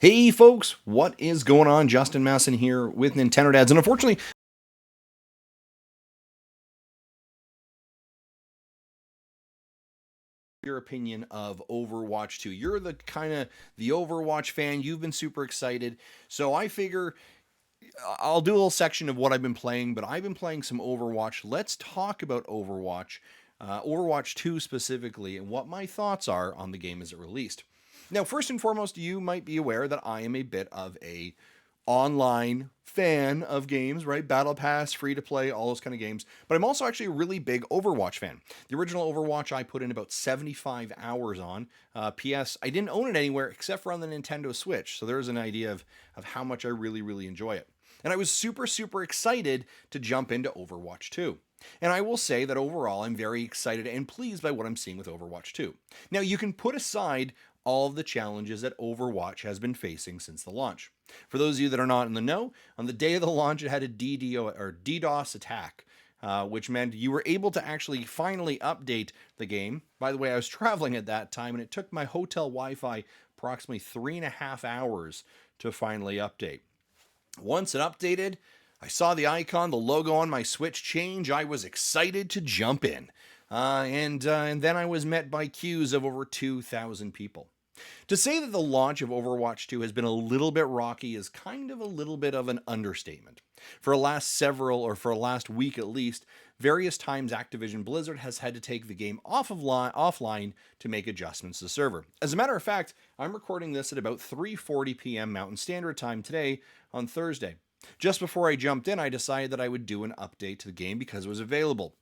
Hey folks, what is going on? Justin Masson here with Nintendo Dads, and unfortunately, your opinion of Overwatch 2. You're the Overwatch fan. You've been super excited, so I figure I'll do a little section of what I've been playing. But I've been playing some Overwatch. Let's talk about Overwatch, Overwatch 2 specifically, and what my thoughts are on the game as it released. Now, first and foremost, you might be aware that I am a bit of a online fan of games, right? Battle Pass, free to play, all those kind of games. But I'm also actually a really big Overwatch fan. The original Overwatch I put in about 75 hours on. PS, I didn't own it anywhere except for on the Nintendo Switch. So there's an idea of how much I really, really enjoy it. And I was super, super excited to jump into Overwatch 2. And I will say that overall, I'm very excited and pleased by what I'm seeing with Overwatch 2. Now, you can put aside all of the challenges that Overwatch has been facing since the launch. For those of you that are not in the know, on the day of the launch, it had a DDoS attack, which meant you were able to actually finally update the game. By the way, I was traveling at that time, and it took my hotel Wi-Fi approximately 3.5 hours to finally update. Once it updated, I saw the icon, the logo on my Switch change. I was excited to jump in. And then I was met by queues of over 2,000 people. To say that the launch of Overwatch 2 has been a little bit rocky is kind of a little bit of an understatement. For the last week at least, various times Activision Blizzard has had to take the game offline to make adjustments to the server. As a matter of fact, I'm recording this at about 3:40 p.m. Mountain Standard Time today on Thursday. Just before I jumped in, I decided that I would do an update to the game because it was available.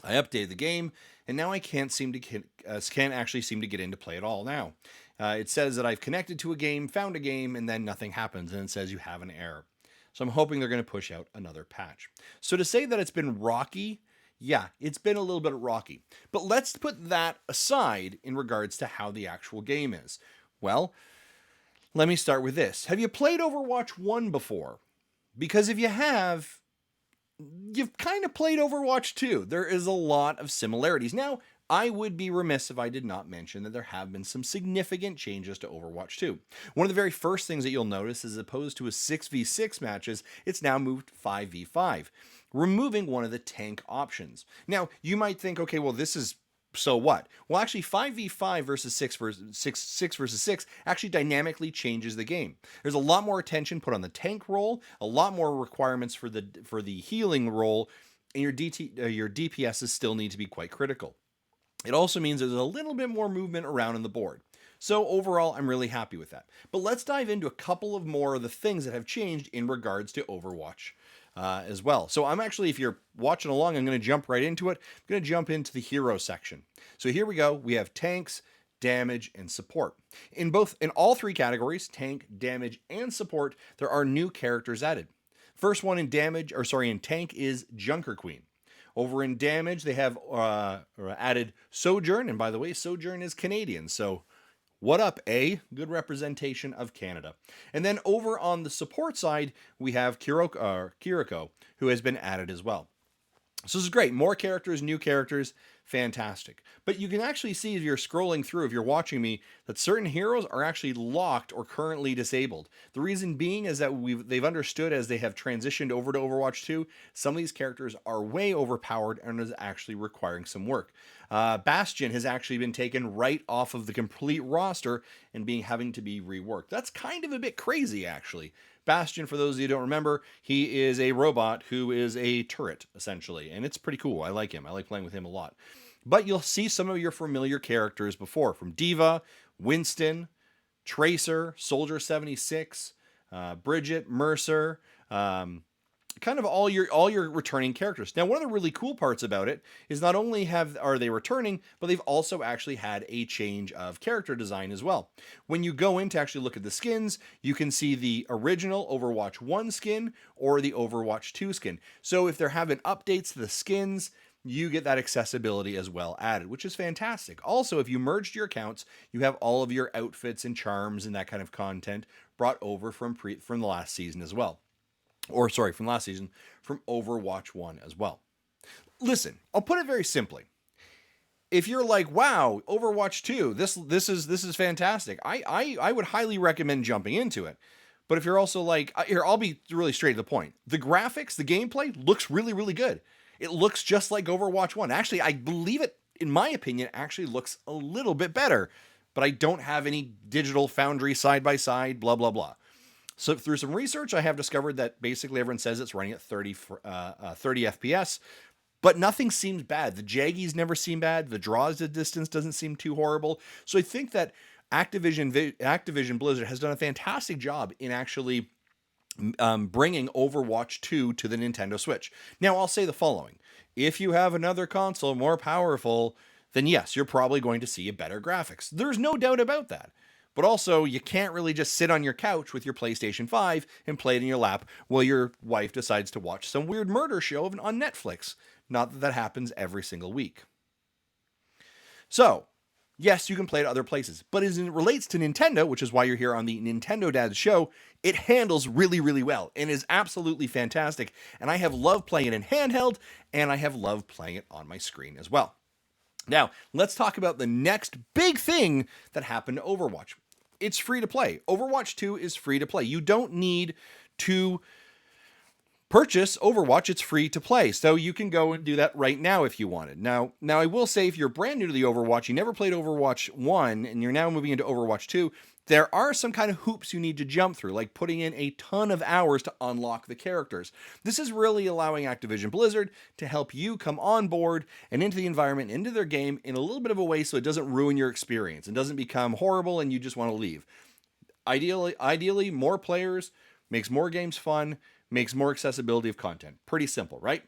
I updated the game, and now I can't actually seem to get into play at all now. It says that I've connected to a game, found a game, and then nothing happens, and it says you have an error. So I'm hoping they're going to push out another patch. So to say that it's been rocky, yeah, it's been a little bit rocky. But let's put that aside in regards to how the actual game is. Well, let me start with this. Have you played Overwatch 1 before? Because if you have, you've kind of played Overwatch 2. There is a lot of similarities. Now, I would be remiss if I did not mention that there have been some significant changes to Overwatch 2. One of the very first things that you'll notice is, as opposed to a 6v6 matches, it's now moved 5v5, removing one of the tank options. Now, you might think, okay, well, this is so what? Well, actually, 5v5 versus 6 versus 6 actually dynamically changes the game. There's a lot more attention put on the tank role, a lot more requirements for the healing role, and your DPSs still need to be quite critical. It also means there's a little bit more movement around on the board. So overall, I'm really happy with that. But let's dive into a couple of more of the things that have changed in regards to Overwatch as well. So I'm actually, if you're watching along, I'm going to jump right into it. I'm going to jump into the hero section. So here we go. We have tanks, damage, and support. In all three categories, tank, damage, and support, there are new characters added. First one in tank is Junker Queen. Over in damage, they have added Sojourn, and by the way, Sojourn is Canadian, so what up, A? Good representation of Canada. And then over on the support side, we have Kiriko, who has been added as well. So this is great. More characters, new characters, fantastic. But you can actually see, if you're scrolling through, if you're watching me, that certain heroes are actually locked or currently disabled. The reason being is that they've understood, as they have transitioned over to Overwatch 2, some of these characters are way overpowered and is actually requiring some work. Bastion has actually been taken right off of the complete roster and having to be reworked. That's kind of a bit crazy, actually. Bastion, for those of you who don't remember, he is a robot who is a turret, essentially, and it's pretty cool. I like him. I like playing with him a lot. But you'll see some of your familiar characters before, from D.Va, Winston, Tracer, Soldier 76, Bridget, Mercer, kind of all your returning characters. Now, one of the really cool parts about it is not only are they returning, but they've also actually had a change of character design as well. When you go in to actually look at the skins, you can see the original Overwatch 1 skin or the Overwatch 2 skin. So if they're having updates to the skins, you get that accessibility as well added, which is fantastic. Also, if you merged your accounts, you have all of your outfits and charms and that kind of content brought over from the last season as well. From last season, from Overwatch 1 as well. Listen, I'll put it very simply. if you're like, wow, Overwatch 2, this is fantastic. I would highly recommend jumping into it. But if you're also like, here, I'll be really straight to the point. The graphics, the gameplay looks really, really good. It looks just like Overwatch 1. Actually, I believe it, in my opinion, actually looks a little bit better. But I don't have any digital foundry side by side, blah, blah, blah. So through some research, I have discovered that basically everyone says it's running at 30 FPS, but nothing seems bad. The jaggies never seem bad. The draws to distance doesn't seem too horrible. So I think that Activision Blizzard has done a fantastic job in actually bringing Overwatch 2 to the Nintendo Switch. Now, I'll say the following. If you have another console more powerful, then yes, you're probably going to see a better graphics. There's no doubt about that. But also, you can't really just sit on your couch with your PlayStation 5 and play it in your lap while your wife decides to watch some weird murder show on Netflix. Not that that happens every single week. So, yes, you can play it other places. But as it relates to Nintendo, which is why you're here on the Nintendo Dad Show, it handles really, really well and is absolutely fantastic. And I have loved playing it in handheld, and I have loved playing it on my screen as well. Now, let's talk about the next big thing that happened to Overwatch. It's free to play. Overwatch 2 is free to play. You don't need to purchase Overwatch. It's free to play. So you can go and do that right now if you wanted. Now I will say if you're brand new to the Overwatch, you never played Overwatch 1 and you're now moving into Overwatch 2, there are some kind of hoops you need to jump through, like putting in a ton of hours to unlock the characters. This is really allowing Activision Blizzard to help you come on board and into the environment, into their game in a little bit of a way so it doesn't ruin your experience and doesn't become horrible and you just want to leave. Ideally, more players makes more games fun, makes more accessibility of content. Pretty simple, right?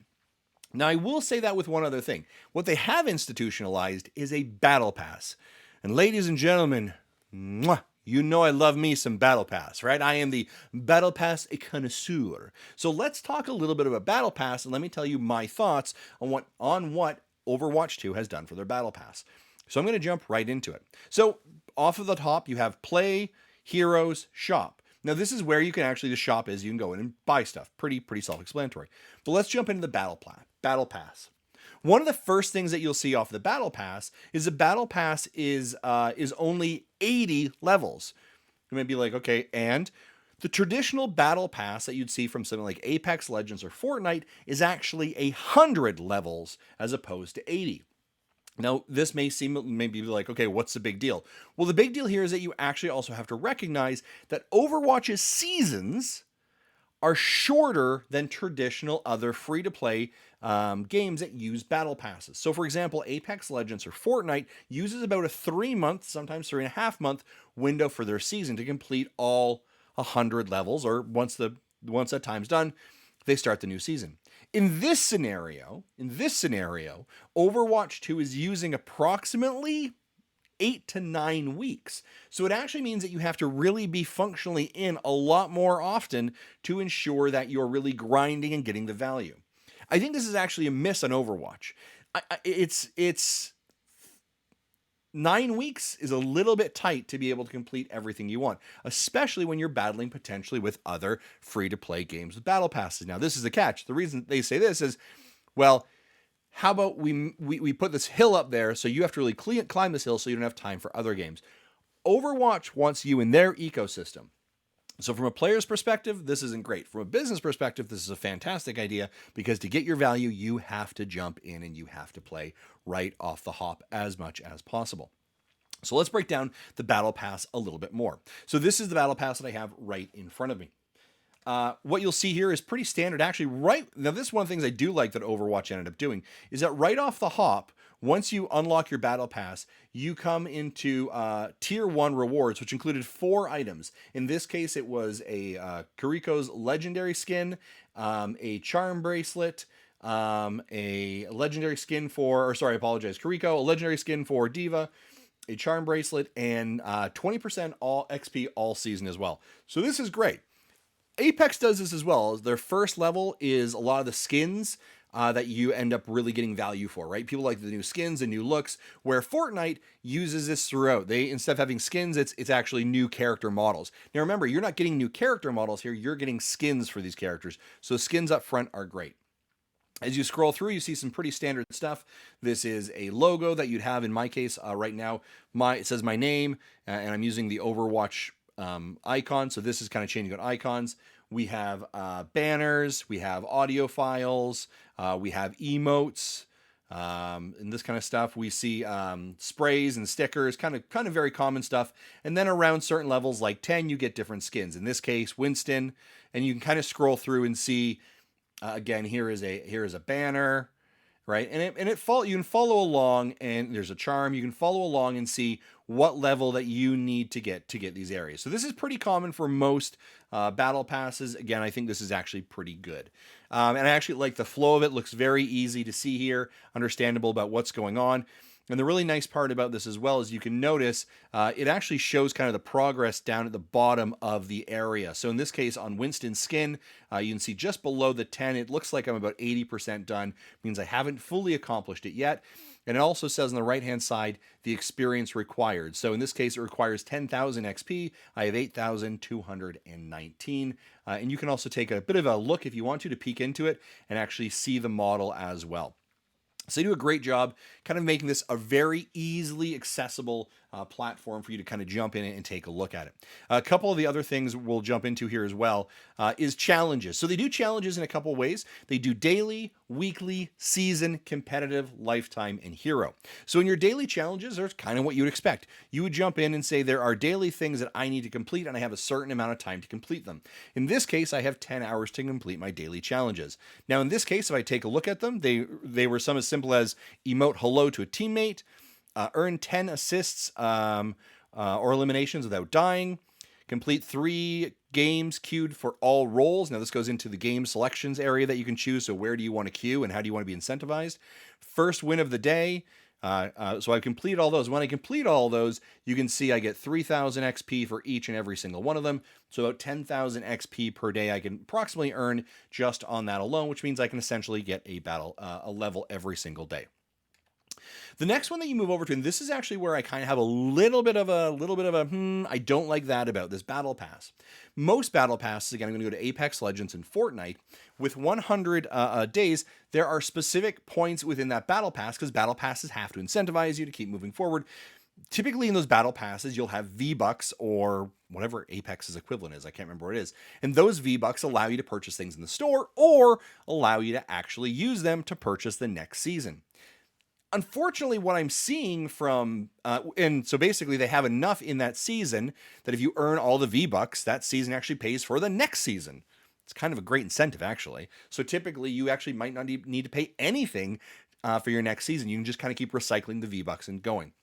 Now, I will say that with one other thing. What they have institutionalized is a battle pass. And ladies and gentlemen, mwah, you know I love me some Battle Pass, right? I am the Battle Pass connoisseur. So let's talk a little bit about Battle Pass, and let me tell you my thoughts on what Overwatch 2 has done for their Battle Pass. So I'm going to jump right into it. So off of the top, you have Play, Heroes, Shop. Now this is where you can actually, the shop is, you can go in and buy stuff. Pretty self-explanatory. But let's jump into the Battle Pass. One of the first things that you'll see off the Battle Pass is the Battle Pass is only 80 levels. You might be like, okay, and the traditional Battle Pass that you'd see from something like Apex Legends or Fortnite is actually 100 levels as opposed to 80. Now, this may be like, okay, what's the big deal? Well, the big deal here is that you actually also have to recognize that Overwatch's seasons are shorter than traditional other free-to-play games that use battle passes. So, for example, Apex Legends or Fortnite uses about a 3-month, sometimes 3.5-month window for their season to complete all 100 levels, or once that time's done, they start the new season. In this scenario, Overwatch 2 is using approximately 8 to 9 weeks. So it actually means that you have to really be functionally in a lot more often to ensure that you're really grinding and getting the value. I think this is actually a miss on Overwatch. It's 9 weeks is a little bit tight to be able to complete everything you want, especially when you're battling potentially with other free-to-play games with battle passes. Now, this is the catch. The reason they say this is, well, how about we put this hill up there so you have to really climb this hill so you don't have time for other games. Overwatch wants you in their ecosystem. So from a player's perspective, this isn't great. From a business perspective, this is a fantastic idea because to get your value, you have to jump in and you have to play right off the hop as much as possible. So let's break down the Battle Pass a little bit more. So this is the Battle Pass that I have right in front of me. What you'll see here is pretty standard. Actually, right now, this is one of the things I do like that Overwatch ended up doing is that right off the hop, once you unlock your Battle Pass, you come into Tier 1 rewards, which included 4 items. In this case, it was a Kiriko's legendary skin, a charm bracelet, a legendary skin for, Kiriko, a legendary skin for Diva, a charm bracelet, and 20% all XP all season as well. So this is great. Apex does this as well. Their first level is a lot of the skins that you end up really getting value for, right? People like the new skins and new looks, where Fortnite uses this throughout. They, instead of having skins, it's actually new character models. Now remember, you're not getting new character models here, you're getting skins for these characters. So skins up front are great. As you scroll through, you see some pretty standard stuff. This is a logo that you'd have in my case right now. It says my name, and I'm using the Overwatch icon. So this is kind of changing out icons. We have banners, we have audio files, we have emotes, and this kind of stuff. We see sprays and stickers, kind of very common stuff. And then around certain levels, like 10, you get different skins. In this case, Winston, and you can kind of scroll through and see. Again, here is a banner, right? And you can follow along, and there's a charm. You can follow along and see what level that you need to get these areas. So this is pretty common for most battle passes. Again, I think this is actually pretty good. And I actually like the flow of it. Looks very easy to see here, understandable about what's going on. And the really nice part about this as well is you can notice it actually shows kind of the progress down at the bottom of the area. So in this case, on Winston's skin, you can see just below the 10, it looks like I'm about 80% done. Means I haven't fully accomplished it yet. And it also says on the right-hand side, the experience required. So in this case, it requires 10,000 XP. I have 8,219. And you can also take a bit of a look if you want to peek into it and actually see the model as well. So they do a great job kind of making this a very easily accessible platform for you to kind of jump in and take a look at it. A couple of the other things we'll jump into here as well is challenges. So they do challenges in a couple of ways. They do daily, weekly, season, competitive, lifetime, and hero. So in your daily challenges, there's kind of what you would expect. You would jump in and say, there are daily things that I need to complete, and I have a certain amount of time to complete them. In this case, I have 10 hours to complete my daily challenges. Now, in this case, if I take a look at them, they were some as simple as emote hello to a teammate, earn 10 assists or eliminations without dying, complete 3 games queued for all roles. Now this goes into the game selections area that you can choose. So where do you want to queue and how do you want to be incentivized? First win of the day. So I've completed all those. When I complete all those, you can see I get 3,000 XP for each and every single one of them. So about 10,000 XP per day I can approximately earn just on that alone, which means I can essentially get a level every single day. The next one that you move over to, and this is actually where I kind of have a little bit of a I don't like that about this battle pass. Most battle passes, again, I'm going to go to Apex Legends and Fortnite. With 100 days, there are specific points within that battle pass because battle passes have to incentivize you to keep moving forward. Typically in those battle passes, you'll have V-Bucks or whatever Apex's equivalent is. I can't remember what it is. And those V-Bucks allow you to purchase things in the store or allow you to actually use them to purchase the next season. Unfortunately, what I'm seeing from, and so basically they have enough in that season that if you earn all the V-Bucks, that season actually pays for the next season. It's kind of a great incentive, actually. So typically you actually might not need to pay anything for your next season. You can just kind of keep recycling the V-Bucks and going.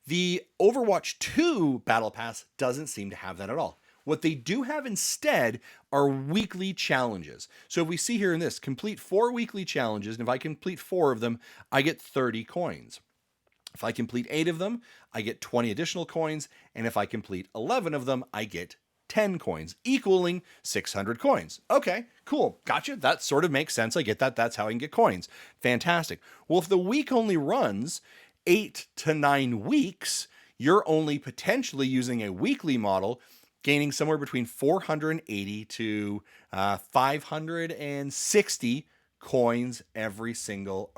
The Overwatch 2 Battle Pass doesn't seem to have that at all. What they do have instead are weekly challenges. So if we see here in this, complete 4 weekly challenges, and if I complete 4 of them, I get 30 coins. If I complete 8 of them, I get 20 additional coins, and if I complete 11 of them, I get 10 coins, equaling 600 coins. Okay, cool, gotcha. That sort of makes sense. I get that. That's how I can get coins. Fantastic. Well, if the week only runs 8 to 9 weeks, you're only potentially using a weekly model, gaining somewhere between 480 to 560 coins every single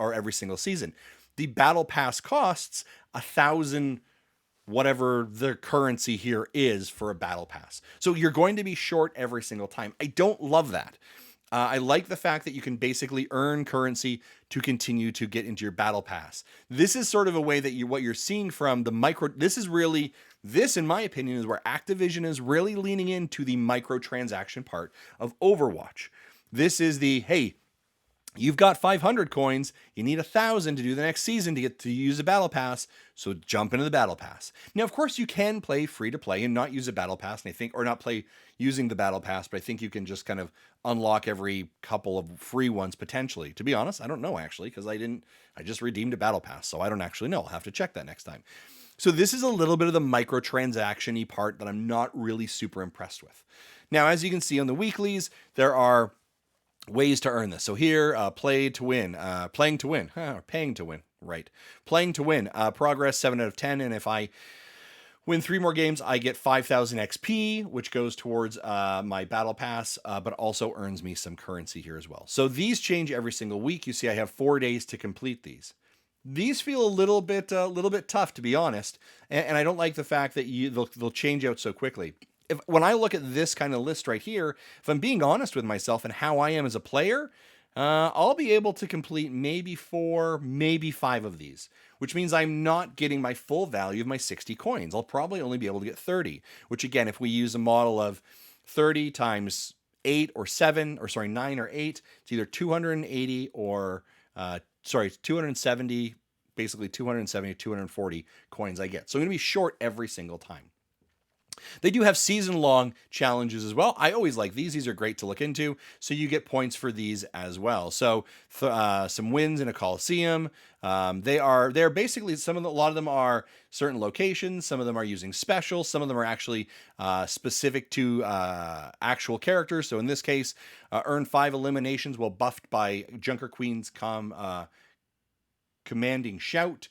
season. The battle pass costs 1,000, whatever the currency here is for a battle pass. So you're going to be short every single time. I don't love that. I like the fact that you can basically earn currency to continue to get into your battle pass. This is sort of a way that what you're seeing from the micro. This, in my opinion, is where Activision is really leaning into the microtransaction part of Overwatch. This is the, hey, you've got 500 coins, you need 1,000 to do the next season to get to use a battle pass, so jump into the battle pass. Now, of course, you can play free to play and not use a battle pass, and I think, or not play using the battle pass, but I think you can just kind of unlock every couple of free ones potentially. To be honest, I don't know actually, because I just redeemed a battle pass, so I don't actually know. I'll have to check that next time. So this is a little bit of the microtransaction-y part that I'm not really super impressed with. Now, as you can see on the weeklies, there are ways to earn this. So here, playing to win, right? Playing to win, progress 7 out of 10. And if I Win 3 more games, I get 5,000 XP, which goes towards my battle pass, but also earns me some currency here as well. So these change every single week. You see, I have 4 days to complete these. These feel a little bit tough, to be honest, and I don't like the fact that they'll change out so quickly. When I look at this kind of list right here, if I'm being honest with myself and how I am as a player, I'll be able to complete maybe 4, maybe 5 of these, which means I'm not getting my full value of my 60 coins. I'll probably only be able to get 30, which again, if we use a model of 30 times 8 or 7, or sorry, 9 or 8, it's either 280 or, 270, basically 270, 240 coins I get. So I'm going to be short every single time. They do have season-long challenges as well. I always like these. These are great to look into. So you get points for these as well. So some wins in a Coliseum. They're basically a lot of them are certain locations. Some of them are using specials. Some of them are actually specific to actual characters. So in this case, earn 5 eliminations while buffed by Junker Queen's commanding shout.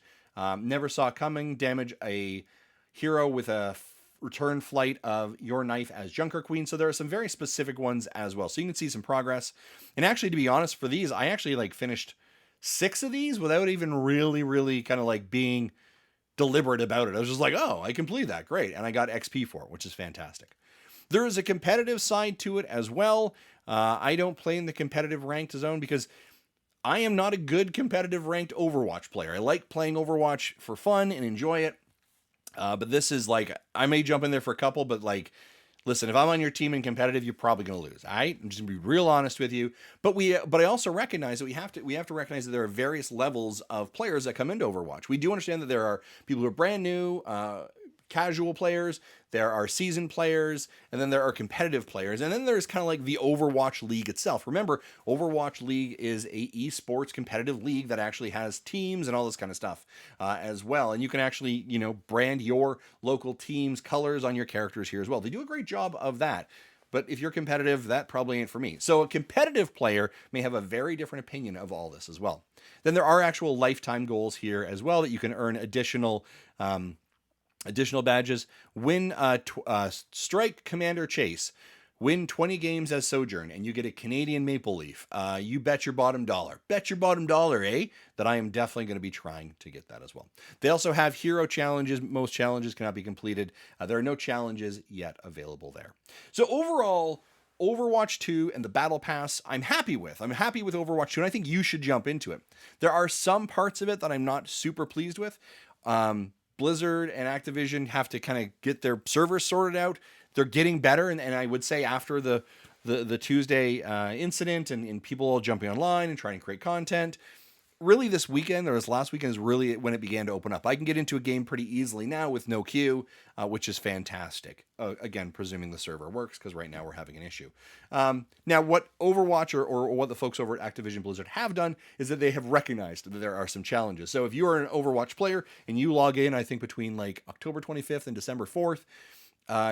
Never saw coming. Damage a hero with a return flight of your knife as Junker Queen. So there are some very specific ones as well. So you can see some progress. And actually, to be honest, for these, I actually finished 6 of these without even really kind of being deliberate about it. I was just like, oh, I completed that. Great. And I got XP for it, which is fantastic. There is a competitive side to it as well. I don't play in the competitive ranked zone because I am not a good competitive ranked Overwatch player. I like playing Overwatch for fun and enjoy it. But this is I may jump in there for a couple, but listen, if I'm on your team in competitive, you're probably going to lose. All right? I'm just going to be real honest with you. But I also recognize that we have to recognize that there are various levels of players that come into Overwatch. We do understand that there are people who are brand new, casual players, there are seasoned players, and then there are competitive players, and then there's kind of the Overwatch League itself. Remember, Overwatch League is a esports competitive league that actually has teams and all this kind of stuff as well, and you can actually brand your local team's colors on your characters here as well. They do a great job of that. But if you're competitive, that probably ain't for me. So a competitive player may have a very different opinion of all this as well. Then there are actual lifetime goals here as well that you can earn additional badges. Win Strike Commander Chase. Win 20 games as Sojourn, and you get a Canadian Maple Leaf. You bet your bottom dollar. Bet your bottom dollar, eh? That I am definitely going to be trying to get that as well. They also have hero challenges. Most challenges cannot be completed. There are no challenges yet available there. So overall, Overwatch 2 and the Battle Pass, I'm happy with. I'm happy with Overwatch 2, and I think you should jump into it. There are some parts of it that I'm not super pleased with. Blizzard and Activision have to kind of get their servers sorted out. They're getting better, and I would say after the Tuesday incident and people all jumping online and trying to create content, really this weekend or this last weekend is really when it began to open up. I can get into a game pretty easily now with no queue, which is fantastic. Again, presuming the server works, because right now we're having an issue. Now, what Overwatch or what the folks over at Activision Blizzard have done is that they have recognized that there are some challenges. So if you are an Overwatch player and you log in, I think between October 25th and December 4th,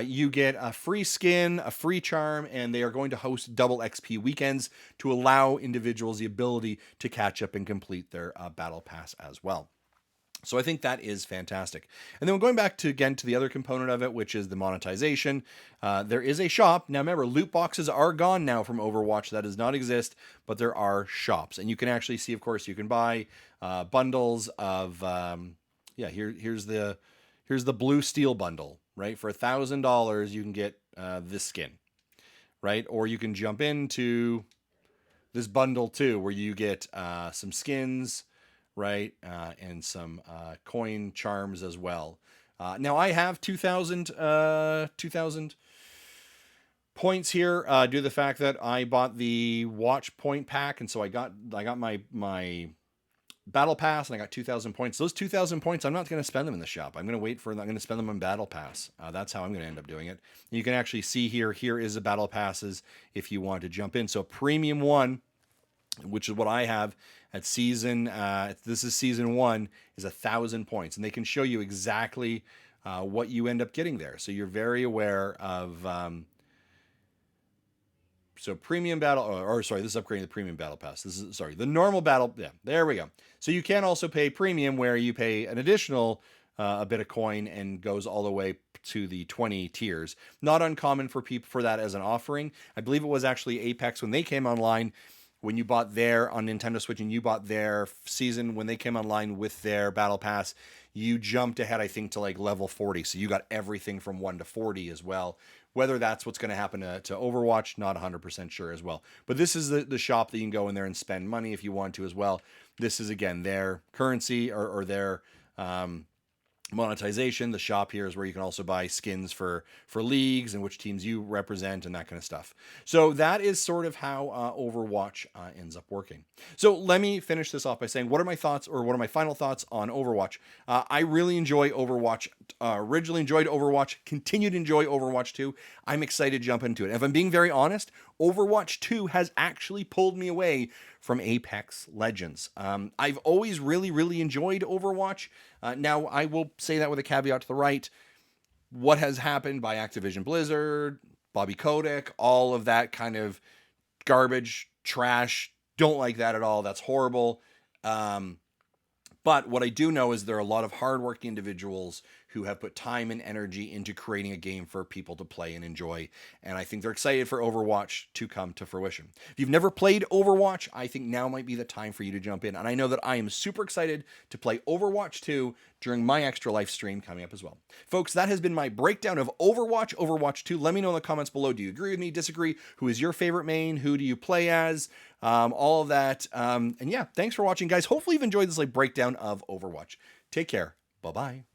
you get a free skin, a free charm, and they are going to host double XP weekends to allow individuals the ability to catch up and complete their battle pass as well. So I think that is fantastic. And then we're going back to the other component of it, which is the monetization. There is a shop. Now remember, loot boxes are gone now from Overwatch. That does not exist, but there are shops. And you can actually see, of course, you can buy bundles of, here's the blue steel bundle. Right, for $1,000 you can get this skin, right? Or you can jump into this bundle too, where you get some skins, right, and some coin charms as well. Now I have 2,000 points here due to the fact that I bought the watch point pack, and so I got my Battle Pass, and I got 2,000 points. Those 2,000 points, I'm not going to spend them in the shop. I'm going to spend them on Battle Pass. That's how I'm going to end up doing it. You can actually see here is the Battle Passes if you want to jump in. So Premium 1, which is what I have at season, this is season 1, is 1,000 points. And they can show you exactly what you end up getting there. So you're very aware of... So premium battle, this is upgrading the premium battle pass. The normal battle. Yeah, there we go. So you can also pay premium, where you pay an additional a bit of coin and goes all the way to the 20 tiers. Not uncommon for people for that as an offering. I believe it was actually Apex when they came online. When you bought their on Nintendo Switch and you bought their season when they came online with their battle pass, you jumped ahead, I think, to like level 40. So you got everything from 1 to 40 as well. Whether that's what's going to happen to Overwatch, not 100% sure as well. But this is the shop that you can go in there and spend money if you want to as well. This is, again, their currency or their monetization. The shop here is where you can also buy skins for leagues and which teams you represent and that kind of stuff. So that is sort of how Overwatch ends up working. So let me finish this off by saying what are my thoughts or what are my final thoughts on Overwatch. I really enjoy Overwatch. Originally enjoyed Overwatch, continue to enjoy Overwatch 2. I'm excited to jump into it. If I'm being very honest, Overwatch 2 has actually pulled me away from Apex Legends. I've always really enjoyed Overwatch. Now, I will say that with a caveat to the right. What has happened by Activision Blizzard, Bobby Kotick, all of that kind of garbage, trash, don't like that at all. That's horrible. But what I do know is there are a lot of hardworking individuals who have put time and energy into creating a game for people to play and enjoy. And I think they're excited for Overwatch to come to fruition. If you've never played Overwatch, I think now might be the time for you to jump in. And I know that I am super excited to play Overwatch 2 during my Extra Life stream coming up as well. Folks, that has been my breakdown of Overwatch 2. Let me know in the comments below. Do you agree with me, disagree? Who is your favorite main? Who do you play as? All of that. And yeah, thanks for watching, guys. Hopefully you've enjoyed this like breakdown of Overwatch. Take care. Bye-bye.